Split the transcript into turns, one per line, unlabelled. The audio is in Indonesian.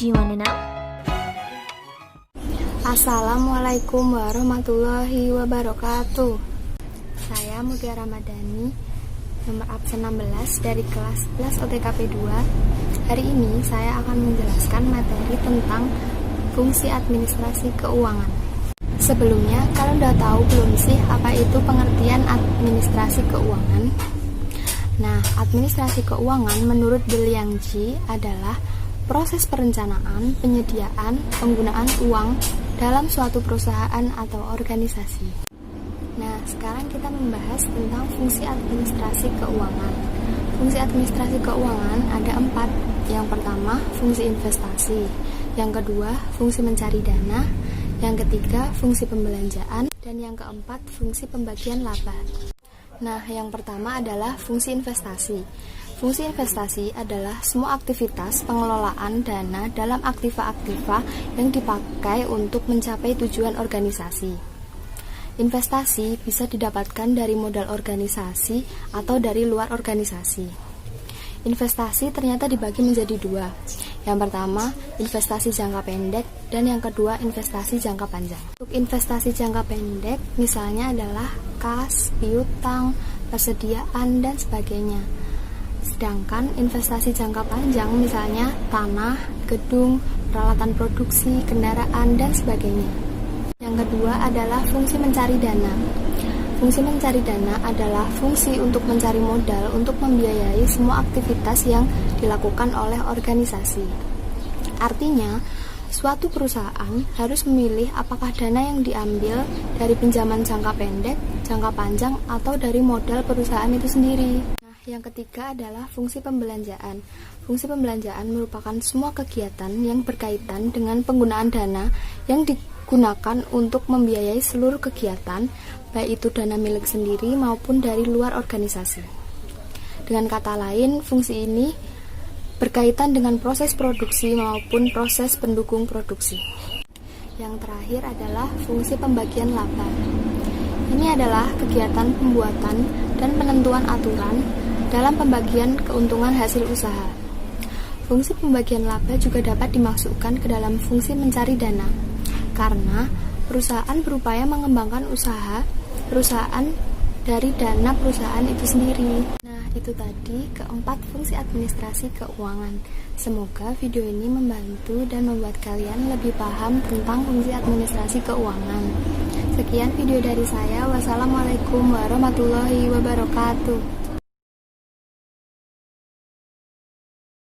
Do you wanna know?
Assalamualaikum warahmatullahi wabarakatuh. Saya Mutiara Ramadhani, nomor absen 16 dari kelas 11 OTKP 2. Hari ini saya akan menjelaskan materi tentang fungsi administrasi keuangan. Sebelumnya, kalian udah tahu belum sih apa itu pengertian administrasi keuangan? Nah, administrasi keuangan menurut Liang Ji adalah proses perencanaan, penyediaan, penggunaan uang dalam suatu perusahaan atau organisasi. Nah, sekarang kita membahas tentang fungsi administrasi keuangan. Fungsi administrasi keuangan ada 4. Yang pertama, fungsi investasi. Yang kedua, fungsi mencari dana. Yang ketiga, fungsi pembelanjaan. Dan yang keempat, fungsi pembagian laba. Nah, yang pertama adalah fungsi investasi. Fungsi investasi adalah semua aktivitas pengelolaan dana dalam aktiva-aktiva yang dipakai untuk mencapai tujuan organisasi. Investasi bisa didapatkan dari modal organisasi atau dari luar organisasi. Investasi ternyata dibagi menjadi 2. Yang pertama, investasi jangka pendek, dan yang kedua, investasi jangka panjang. Untuk investasi jangka pendek, misalnya adalah kas, piutang, persediaan, dan sebagainya. Sedangkan investasi jangka panjang, misalnya tanah, gedung, peralatan produksi, kendaraan, dan sebagainya. Yang kedua adalah fungsi mencari dana. Fungsi mencari dana adalah fungsi untuk mencari modal untuk membiayai semua aktivitas yang dilakukan oleh organisasi. Artinya, suatu perusahaan harus memilih apakah dana yang diambil dari pinjaman jangka pendek, jangka panjang, atau dari modal perusahaan itu sendiri. Nah, yang ketiga adalah fungsi pembelanjaan. Fungsi pembelanjaan merupakan semua kegiatan yang berkaitan dengan penggunaan dana yang digunakan untuk membiayai seluruh kegiatan, baik itu dana milik sendiri maupun dari luar organisasi. Dengan kata lain, fungsi ini berkaitan dengan proses produksi maupun proses pendukung produksi. Yang terakhir adalah fungsi pembagian laba. Ini adalah kegiatan pembuatan dan penentuan aturan dalam pembagian keuntungan hasil usaha. Fungsi pembagian laba juga dapat dimasukkan ke dalam fungsi mencari dana, karena perusahaan berupaya mengembangkan usaha perusahaan dari dana perusahaan itu sendiri. Nah, itu tadi keempat fungsi administrasi keuangan. Semoga video ini membantu dan membuat kalian lebih paham tentang fungsi administrasi keuangan. Sekian video dari saya. Wassalamualaikum warahmatullahi wabarakatuh.